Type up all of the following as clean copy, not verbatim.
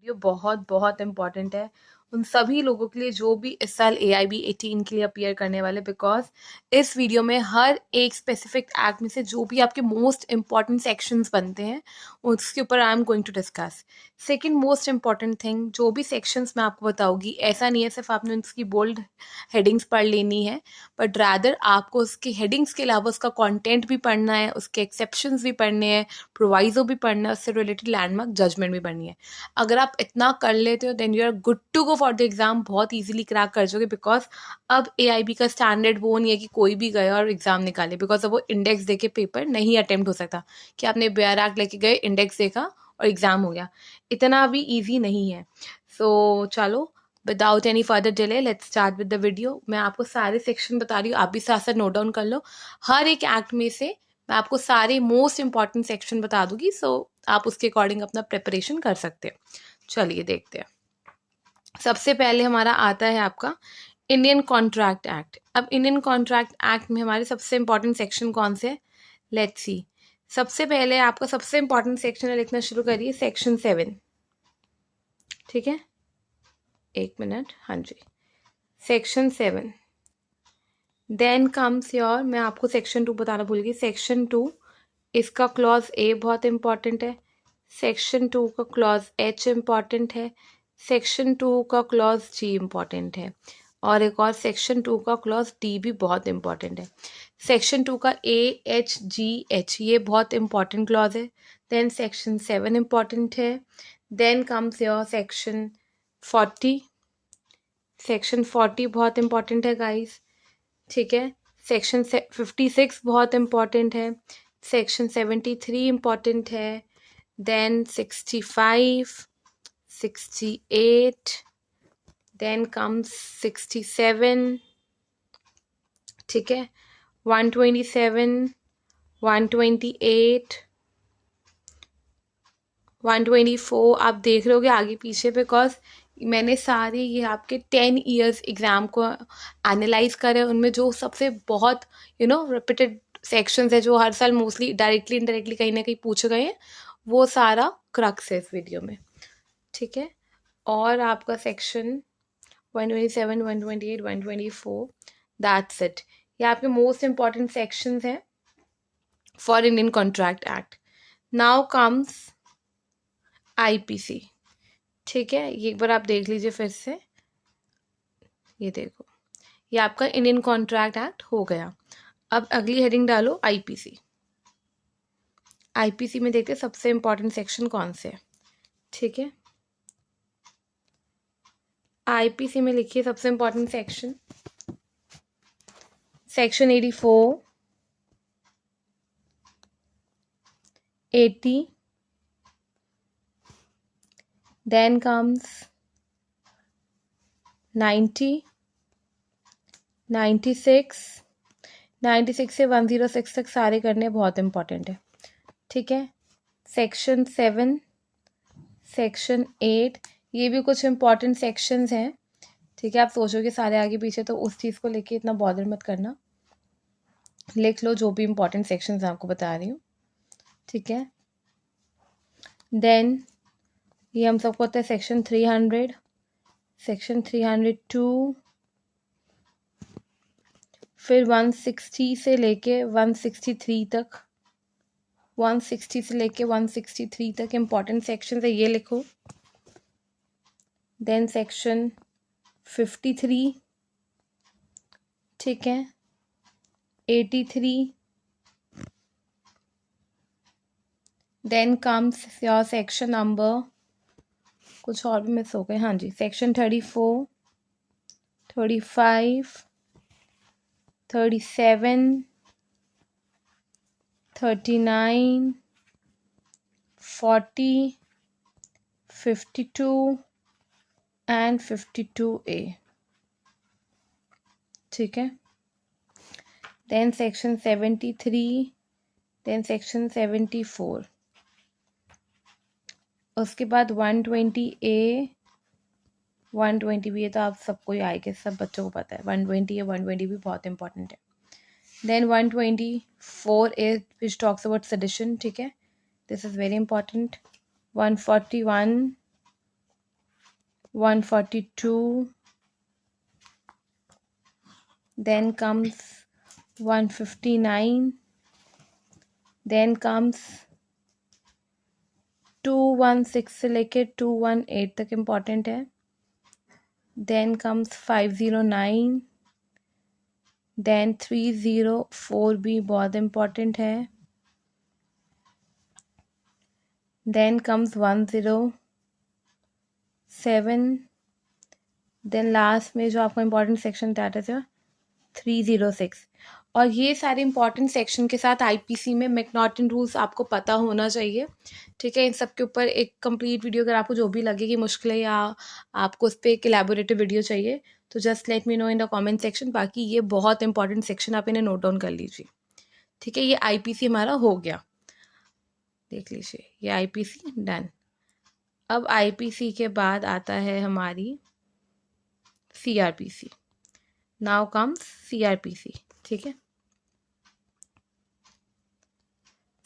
Video बहुत बहुत important है उन सभी लोगों के लिए जो भी इस साल AIB 18 के लिए अपीयर करने वाले, बिकॉज इस वीडियो में हर एक स्पेसिफिक एक्ट में से जो भी आपके मोस्ट इम्पॉर्टेंट सेक्शंस बनते हैं उसके ऊपर I am going to discuss. Second most important thing, जो भी सेक्शंस मैं आपको बताऊंगी ऐसा नहीं है सिर्फ आपने उसकी बोल्ड हेडिंग्स पढ़ लेनी है, बट रैदर आपको उसकी हेडिंग्स के अलावा उसका कंटेंट भी पढ़ना है, उसके एक्सेप्शंस भी पढ़ने हैं, प्रोवाइजो भी पढ़ना है, उससे रिलेटेड लैंडमार्क जजमेंट भी पढ़नी है। अगर आप इतना कर लेते हो then you are good to go for the exam, बहुत इजीली क्रैक कर जाओगे। बिकॉज अब AIB का स्टैंडर्ड वो नहीं है कि कोई भी गया और एग्जाम निकाले, बिकॉज अब वो इंडेक्स देके पेपर नहीं अटेम्प्ट हो सकता कि आपने BR एक्ट लेके गए, इंडेक्स देखा और एग्जाम हो गया। इतना भी ईजी नहीं है। सो चलो without any further delay let's start with the video. मैं आपको सारे सेक्शन बता रही हूँ, आप भी साथ साथ नोट डाउन कर लो। हर एक एक्ट में से मैं आपको सारे मोस्ट इंपॉर्टेंट सेक्शन बता दूंगी, सो आप उसके अकॉर्डिंग अपना प्रिपरेशन कर सकते हैं। चलिए देखते हैं। सबसे पहले हमारा आता है आपका इंडियन कॉन्ट्रैक्ट एक्ट। अब इंडियन कॉन्ट्रैक्ट एक्ट में हमारे सबसे इंपॉर्टेंट सेक्शन कौन से, लेट्स सी। सबसे पहले आपका सबसे इंपॉर्टेंट सेक्शन है, लिखना शुरू करिए, सेक्शन 7। ठीक है, एक मिनट, हाँ जी, सेक्शन 7। देन कम्स योर, मैं आपको सेक्शन 2 बताना भूल गई, सेक्शन 2 इसका क्लॉज A बहुत इंपॉर्टेंट है, सेक्शन 2 का क्लॉज H इंपॉर्टेंट है, सेक्शन 2 का क्लॉज G इंपॉर्टेंट है, और एक और सेक्शन 2 का क्लॉज D भी बहुत इंपॉर्टेंट है। सेक्शन 2 का A, H, G, H ये बहुत इंपॉर्टेंट क्लॉज है। देन सेक्शन 7 इंपॉर्टेंट है। Then comes your section 40। Section 40 बहुत इंपॉर्टेंट है गाइस। ठीक है, सेक्शन 56 बहुत इंपॉर्टेंट है, सेक्शन 73 इंपॉर्टेंट है, देन 65, 68, देन कम्स 67, ठीक है, 127, 128, 124 आप देख रहे होगे आगे पीछे, बिकॉज मैंने सारे ये आपके 10 ईयर्स एग्जाम को एनालाइज करे, उनमें जो सबसे बहुत रिपीटेड सेक्शंस है जो हर साल मोस्टली डायरेक्टली इनडायरेक्टली कहीं ना कहीं पूछे गए हैं, वो सारा क्रक्स है इस वीडियो में। ठीक है, और आपका सेक्शन 127, 128, 124, दैट्स इट। ये आपके मोस्ट इंपॉर्टेंट सेक्शंस हैं for Indian contract act. Now comes IPC। ठीक है, ये एक बार आप देख लीजिए फिर से, ये देखो, ये आपका इंडियन कॉन्ट्रैक्ट एक्ट हो गया। अब अगली हेडिंग डालो IPC। IPC में देखते हैं सबसे इंपॉर्टेंट सेक्शन कौन से है। ठीक है, IPC में लिखिए सबसे important section, section 84, 80, then comes 90, 96, 96 से 106 तक सारे करने बहुत इंपॉर्टेंट है। ठीक है, सेक्शन 7, सेक्शन 8, ये भी कुछ इंपॉर्टेंट सेक्शंस हैं। ठीक है, आप सोचोगे सारे आगे पीछे, तो उस चीज़ को लेके इतना बॉदर मत करना, लिख लो जो भी इंपॉर्टेंट सेक्शंस आपको बता रही हूँ। ठीक है, देन ये हम सबको होता है सेक्शन 300, सेक्शन 302, फिर 160 से लेके 163 तक, 160 से लेके 163 तक इंपॉर्टेंट सेक्शन है, ये लिखो। देन सेक्शन 53, ठीक है, 83, then comes your section number, कुछ और भी मिस हो गए, हाँ जी, सेक्शन 34, 35, 37, 39, 40, 52 एंड 52A। ठीक है, देन सेक्शन 73, देन सेक्शन 74, उसके बाद 120A, 120B, ये तो आप सबको ही आएगा, सब बच्चों को पता है 120 है, 120 भी बहुत इंपॉर्टेंट है। Then 124A which talks about sedition. ठीक है, this is very important. 141, 142, then comes 159, then comes 216 से लेके 218 तक इम्पॉर्टेंट है, then comes 509, then 304 भी बहुत इम्पॉर्टेंट है, then comes 107, then लास्ट में जो आपका इम्पॉर्टेंट सेक्शन दैट इज 306। और ये सारे इंपॉर्टेंट सेक्शन के साथ आईपीसी में मैकनॉटन रूल्स आपको पता होना चाहिए, ठीक है। इन सब के ऊपर एक कंप्लीट वीडियो अगर आपको जो भी लगे कि मुश्किल है या आपको उस पर एक एलैबोरेटिव वीडियो चाहिए तो just let me know in the comment section. बाकी ये बहुत इंपॉर्टेंट सेक्शन आप इन्हें नोट डाउन कर लीजिए, ठीक है। ये आईपीसी हमारा हो गया, देख लीजिए ये आईपीसी डन। अब आईपीसी के बाद आता है हमारी सीआरपीसी। नाउ कम्स सीआरपीसी, ठीक है।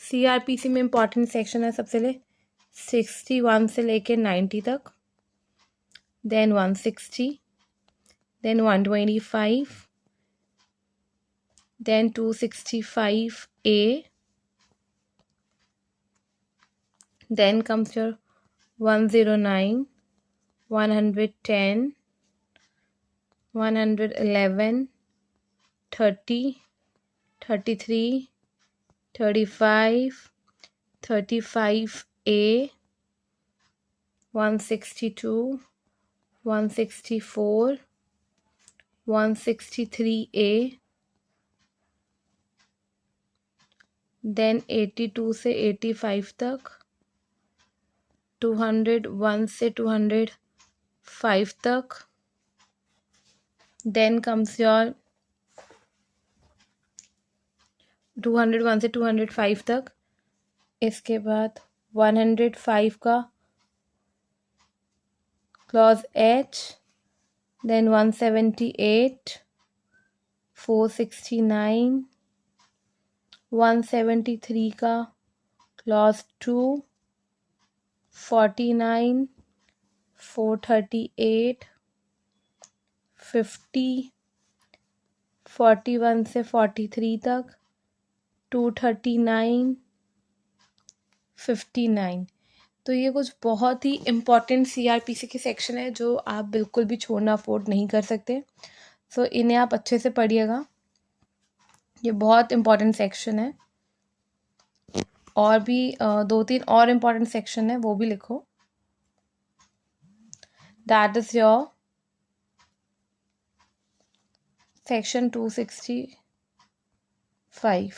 सीआरपीसी में इंपॉर्टेंट सेक्शन है सबसे ले 61 से लेके 90 तक, then 160, then 125, then 265A, then comes your 109, 110, 111, 30, 33, 35, 35A, 162, 164, 163A, then 82 से 85 तक, 201 से 205 तक, देन कम्स योर 201 से 205 तक। इसके बाद 105 का क्लॉज H, देन 178, 469, 173 का क्लॉज 2, 49, 438, 50, 41 से 43 तक, 239, 59। तो ये कुछ बहुत ही इम्पॉर्टेंट सीआरपीसी के सेक्शन है जो आप बिल्कुल भी छोड़ना अफोर्ड नहीं कर सकते। सो इन्हें आप अच्छे से पढ़िएगा, ये बहुत इम्पॉर्टेंट सेक्शन है। और भी 2-3 और इम्पॉर्टेंट सेक्शन है, वो भी लिखो। That is your section 265,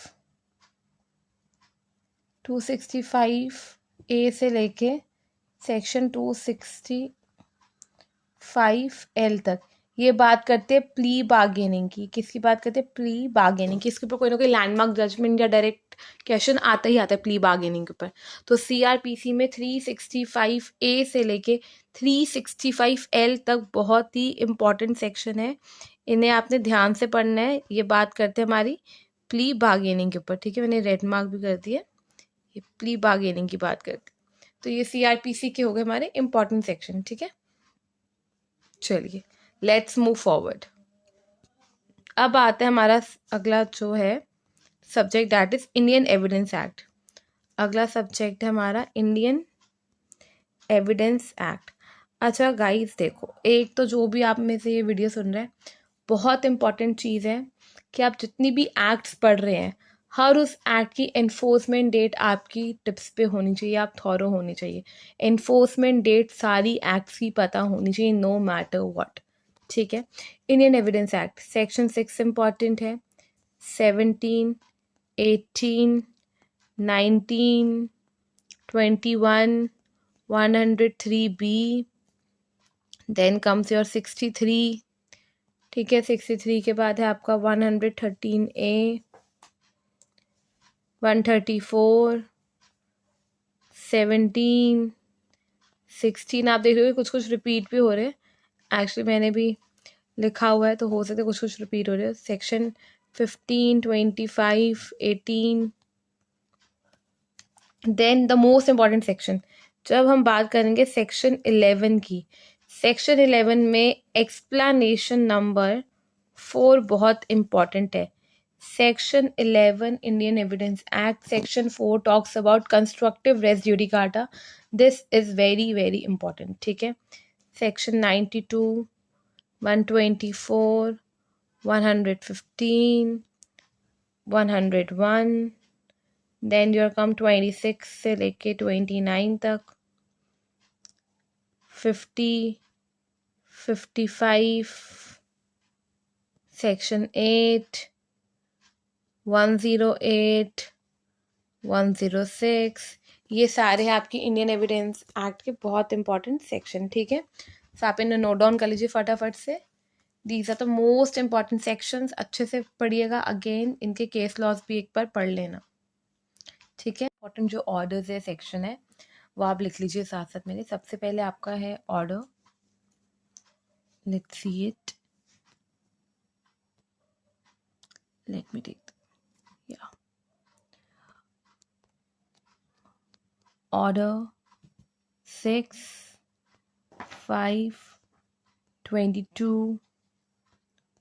265A से लेके सेक्शन 265L तक। ये बात करते हैं प्ली बार्गेनिंग की। किसकी बात करते हैं? प्ली बार्गेनिंग की। इसके ऊपर कोई ना कोई लैंडमार्क जजमेंट या डायरेक्ट क्वेश्चन आता ही आता है प्ली बार्गेनिंग के ऊपर। तो सीआरपीसी में 365A से लेके 365L तक बहुत ही इम्पॉर्टेंट सेक्शन है, इन्हें आपने ध्यान से पढ़ना है। ये बात करते हैं हमारी प्ली बार्गेनिंग के ऊपर, ठीक है। मैंने रेड मार्क भी कर दिया, ये प्ली बार्गेनिंग की बात करते। तो ये सीआरपीसी के हो गए हमारे इम्पॉर्टेंट सेक्शन, ठीक है। चलिए लेट्स मूव फॉरवर्ड। अब आता है हमारा अगला जो है subject, that is Indian evidence act. अगला सब्जेक्ट है हमारा इंडियन एविडेंस एक्ट। अच्छा गाइस देखो, एक तो जो भी आप में से ये वीडियो सुन रहे हैं, बहुत इंपॉर्टेंट चीज़ है कि आप जितनी भी एक्ट्स पढ़ रहे हैं, हर उस एक्ट की एनफोर्समेंट डेट आपकी टिप्स पे होनी चाहिए, आप थॉरो होनी चाहिए। एनफोर्समेंट डेट सारी एक्ट्स की पता होनी चाहिए, नो मैटर व्हाट, ठीक है। Indian evidence act section 6 important है, 17, 18, 19, 21, 103B, देन कम्स योर 63, ठीक है। 63 के बाद है आपका 113A, 134, 17, 16। आप देख रहे हो कुछ कुछ रिपीट भी हो रहे हैं, एक्चुअली मैंने भी लिखा हुआ है तो हो सकता है कुछ कुछ रिपीट हो रहे हैं। Section 15, 25, 18, then the most important section, जब हम बात करेंगे सेक्शन 11 की, सेक्शन 11 में एक्सप्लेनेशन नंबर 4 बहुत इम्पॉर्टेंट है. Section 11 Indian evidence act section 4 talks about constructive res judicata. This is very very important. ठीक है. सेक्शन 92, 124, 115, 101, देन योर कम 26 से लेके 29 तक, 50, 55, सेक्शन 8, 108, 106, ये सारे आपके इंडियन एविडेंस एक्ट के बहुत इंपॉर्टेंट सेक्शन. ठीक है. सो आप इन्हें नोट डाउन कर लीजिए फटाफट से. These are the most important sections. अच्छे से पढ़िएगा. अगेन इनके केस लॉज भी एक बार पढ़ लेना. ठीक है. इंपॉर्टेंट जो ऑर्डर्स है सेक्शन है वो आप लिख लीजिए साथ साथ मेरे. सबसे पहले आपका है order. Let's see it. Let me take या order 6, 5, 22,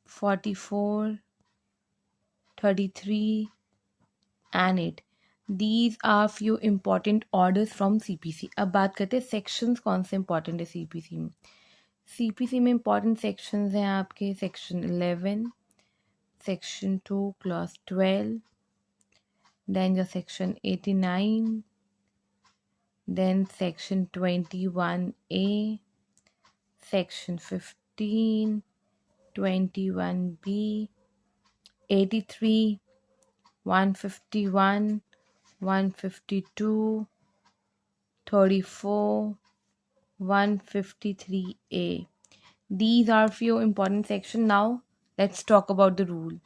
44, 33 and 8. These are few important orders from CPC. अब बात करते हैं सेक्शंस कौन से इंपॉर्टेंट है CPC में. CPC में इंपॉर्टेंट सेक्शंस हैं आपके section 11, section 2 class 12, then your section 89, then section 21A, section 15, 21B, 83, 151, 152, 34, 153A. These are few important sections. Now let's talk about the rule.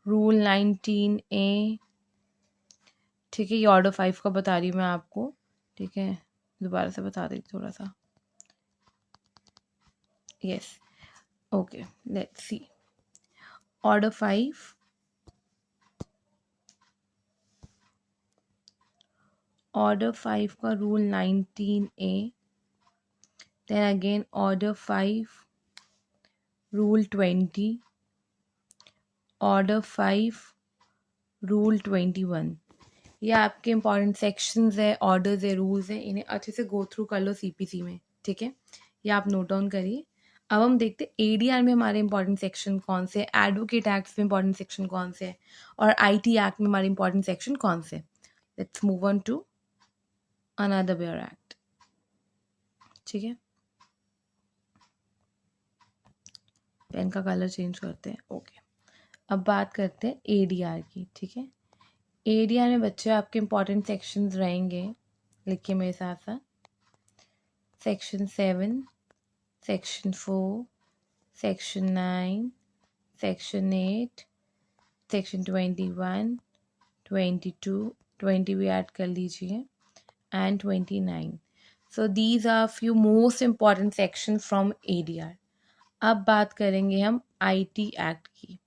Rule 19A. ठीक है. ये ऑर्डर 5 का बता रही हूँ मैं आपको. ठीक है. दोबारा से बता देती थोड़ा सा. Yes. Okay. Let's see. Order 5. Order 5 का rule 19A. Then again order 5, rule 20. Order 5, rule 21. ये आपके इंपॉर्टेंट सेक्शंस है, ऑर्डर्स है, रूल्स है. इन्हें अच्छे से गो थ्रू कर लो CPC में. ठीक है. ये आप नोट डाउन करिए. अब हम देखते हैं ADR में हमारे इंपॉर्टेंट सेक्शन कौन से, एडवोकेट एक्ट में इंपॉर्टेंट सेक्शन कौन से, और IT एक्ट में हमारे इंपॉर्टेंट सेक्शन कौन से. Let's move on to another bare act. ठीक है. पेन का कलर चेंज करते हैं. ओके. अब बात करते हैं ADR की. ठीक है. ADR में बच्चे आपके इंपॉर्टेंट सेक्शंस रहेंगे. लिखिए मेरे साथ साथ. Section 7, section 4, section 9, section 8, section 21, 22, 20 भी ऐड कर लीजिए, and 29. So these are few most important section from ADR. अब बात करेंगे हम IT एक्ट की.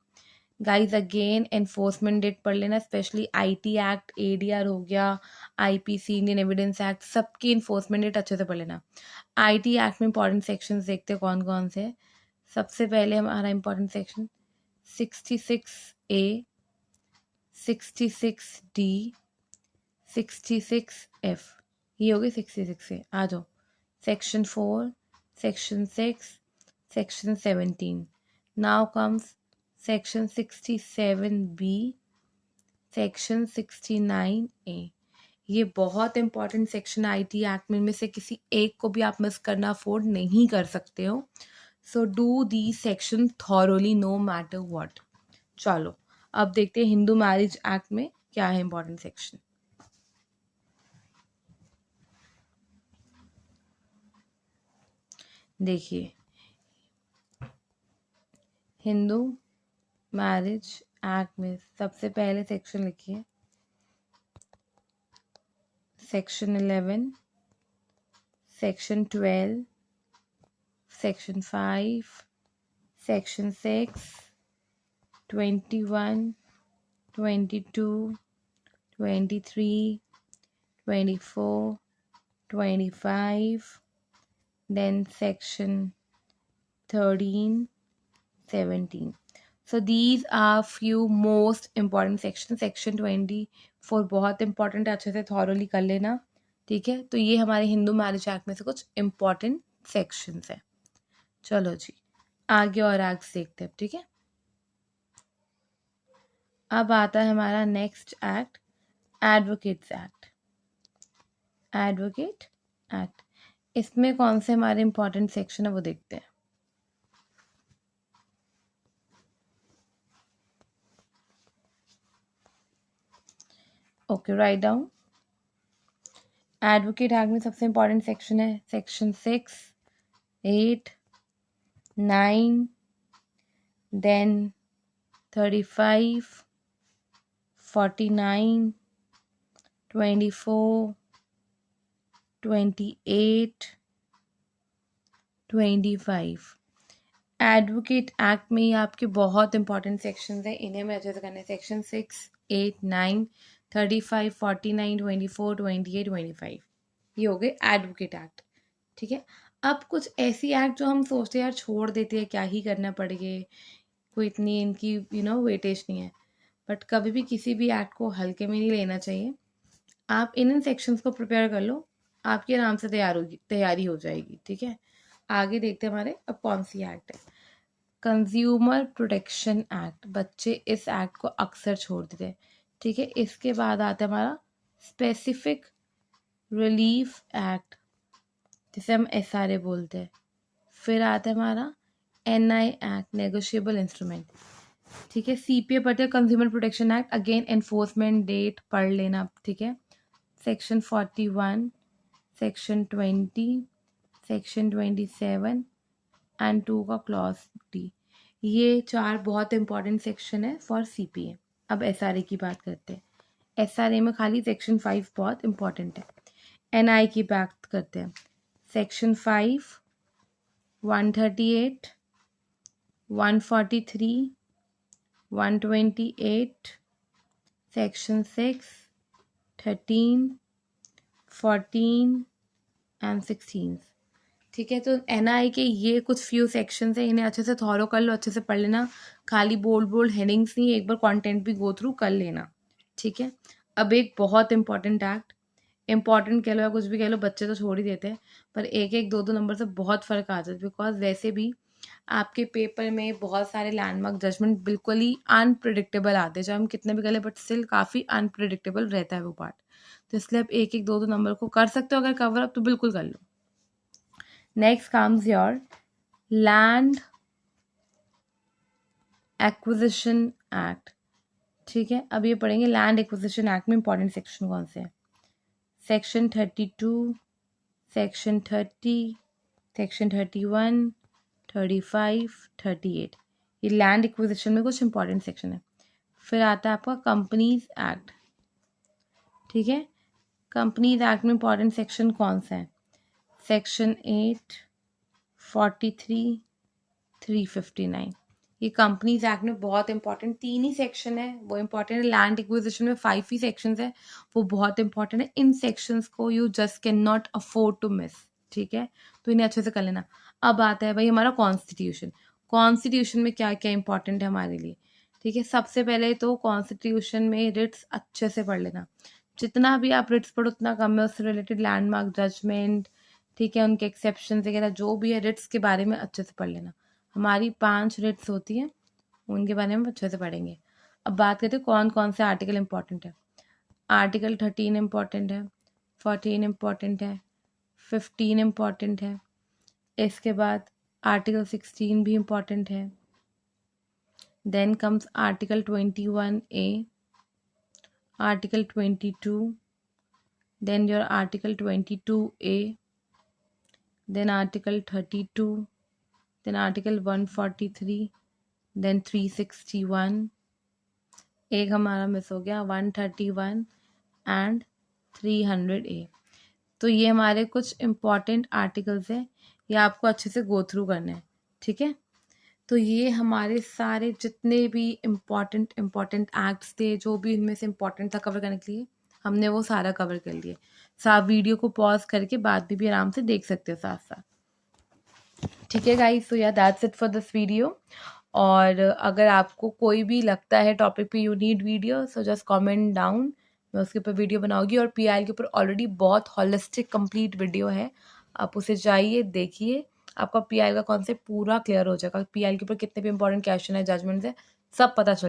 गाइज अगेन एनफोर्समेंट डेट पढ़ लेना. स्पेशली IT एक्ट, ADR हो गया, IPC, इंडियन एविडेंस एक्ट, सबकी एनफोर्समेंट डेट अच्छे से पढ़ लेना. IT एक्ट में इंपॉर्टेंट सेक्शंस देखते हैं कौन कौन से. सबसे पहले हमारा important section 66A, 66D, 66F. ये हो गई 66A. आ जाओ. Section 4, section 6, section 17. Now comes section 67B, section 69A. ये बहुत इंपॉर्टेंट सेक्शन IT एक्ट में से किसी एक को भी आप मिस करना अफोर्ड नहीं कर सकते हो. So do the section thoroughly no matter what. चलो अब देखते हैं हिंदू मैरिज एक्ट में क्या है इंपॉर्टेंट सेक्शन. देखिए हिंदू मैरिज एक्ट में सबसे पहले सेक्शन लिखिए. Section 11, section 12, section 5, section 6, 21, 22, 23, 24, 25, then section 13, 17. So these are few most important sections. section 24 बहुत important है, अच्छे से thoroughly कर लेना, ठीक है। तो ये हमारे हिंदू मैरिज एक्ट में से कुछ important sections है। चलो जी आगे और आगे देखते हैं, ठीक है। अब आता है हमारा next act, advocates act. Advocate act, इसमें कौन से हमारे इंपॉर्टेंट सेक्शन है वो देखते हैं। Okay, write down. Advocate act में सबसे इंपॉर्टेंट सेक्शन है सेक्शन 6, 8, 9, देन 35, 49, 24, 28, 25। एडवोकेट एक्ट में ये आपके बहुत इंपॉर्टेंट सेक्शंस हैं, इन्हें मैं अच्छे से करना है। सेक्शन 6, 8, 9, 35, 49, 24, 28, 25, ये हो गए एडवोकेट एक्ट, ठीक है। अब कुछ ऐसी एक्ट जो हम सोचते हैं यार छोड़ देते हैं, क्या ही करना पड़ेगा, कोई इतनी इनकी वेटेज नहीं है, बट कभी भी किसी भी एक्ट को हल्के में नहीं लेना चाहिए। आप इन सेक्शंस को प्रिपेयर कर लो, आपकी आराम से तैयारी हो जाएगी, ठीक है। आगे देखते हैं हमारे अब कौन सी एक्ट है। कंज्यूमर प्रोटेक्शन एक्ट, बच्चे इस एक्ट को अक्सर छोड़ देते हैं, ठीक है। इसके बाद आता है हमारा स्पेसिफिक रिलीफ एक्ट, जिसे हम SRA बोलते हैं। फिर आता है हमारा NI एक्ट, नेगोशिएबल इंस्ट्रूमेंट, ठीक है। CPA पढ़ते हैं, consumer protection act, again enforcement date पढ़ लेना, ठीक है। सेक्शन 41, सेक्शन 20, सेक्शन 27 एंड 2 का क्लॉज D, ये 4 बहुत इंपॉर्टेंट सेक्शन है फॉर CPA। अब SRA की बात करते हैं। SRA में खाली सेक्शन 5 बहुत इंपॉर्टेंट है। NI की बात करते हैं। सेक्शन 5, 138, 143, 128, सेक्शन 6, 13, 14 एंड 16, ठीक है। तो NI के ये कुछ फ्यू सेक्शंस हैं, इन्हें अच्छे से थॉरो कर लो, अच्छे से पढ़ लेना, खाली बोल्ड हेडिंग्स नहीं, एक बार कंटेंट भी गो थ्रू कर लेना, ठीक है। अब एक बहुत इंपॉर्टेंट एक्ट, इंपॉर्टेंट कह लो या कुछ भी कह लो, बच्चे तो छोड़ ही देते हैं, पर एक एक दो दो नंबर से बहुत फ़र्क आ जाता है, बिकॉज वैसे भी आपके पेपर में बहुत सारे लैंडमार्क जजमेंट बिल्कुल ही अनप्रिडिक्टेबल आते हैं, चाहे हम कितने भी कर लें बट स्टिल काफ़ी अनप्रिडिक्टेबल रहता है वो पार्ट। तो इसलिए आप एक एक दो दो नंबर को कर सकते हो, अगर कवर अप तो बिल्कुल कर लो। Next comes your land acquisition act, ठीक है। अब ये पढ़ेंगे लैंड एक्विजिशन एक्ट में इंपॉर्टेंट सेक्शन कौन से हैं। सेक्शन 32, सेक्शन 30, सेक्शन 31, 35, 38, ये लैंड एक्विजिशन में कुछ इंपॉर्टेंट सेक्शन है। फिर आता है आपका कंपनीज एक्ट, ठीक है। कंपनीज एक्ट में इंपॉर्टेंट सेक्शन कौन सा है। सेक्शन 8, 43, 359, ये कंपनीज एक्ट में बहुत इंपॉर्टेंट 3 ही सेक्शन है, वो इंपॉर्टेंट है। लैंड एक्विजिशन में 5 ही सेक्शंस है, वो बहुत इंपॉर्टेंट है। इन सेक्शंस को you just can not afford to miss, ठीक है। तो इन्हें अच्छे से कर लेना। अब आता है भाई हमारा कॉन्स्टिट्यूशन। कॉन्स्टिट्यूशन में क्या क्या इंपॉर्टेंट है हमारे लिए, ठीक है। सबसे पहले तो कॉन्स्टिट्यूशन में रिट्स अच्छे से पढ़ लेना, जितना भी आप रिट्स पढ़ो उतना कम है, उससे रिलेटेड लैंडमार्क जजमेंट, ठीक है, उनके एक्सेप्शन वगैरह जो भी है रिट्स के बारे में अच्छे से पढ़ लेना। हमारी 5 रिट्स होती हैं, उनके बारे में अच्छे से पढ़ेंगे। अब बात करते हैं कौन कौन से आर्टिकल इंपॉर्टेंट है। आर्टिकल 13 इम्पॉर्टेंट है, 14 इम्पॉर्टेंट है, 15 इम्पॉर्टेंट है, इसके बाद आर्टिकल 16 भी इम्पॉर्टेंट है। Then comes article 21A, article 22, then your article 22A, then article 32, then article 143, then 361, एक हमारा मिस हो गया 131 एंड 300A। तो ये हमारे कुछ इम्पॉर्टेंट आर्टिकल्स हैं, ये आपको अच्छे से गो थ्रू करना है, ठीक है। तो ये हमारे सारे जितने भी इम्पॉर्टेंट एक्ट्स थे, जो भी इनमें से इम्पॉर्टेंट था कवर करने के लिए, हमने वो सारा कवर कर लिए। आप वीडियो को पॉज करके बाद भी आराम से देख सकते हो साथ साथ। ठीक है गाइस, सो या that's it for this video. और अगर आपको कोई भी लगता है टॉपिक पे you need video, so just comment down, मैं उसके ऊपर वीडियो बनाऊंगी। और पीआईएल के ऊपर ऑलरेडी बहुत होलिस्टिक कंप्लीट वीडियो है, आप उसे जाइए देखिए, आपका पीआईएल का कॉन्सेप्ट पूरा क्लियर हो जाएगा। पीआईएल के ऊपर कितने भी इंपॉर्टेंट क्वेश्चन है, जजमेंट्स है, सब पता चल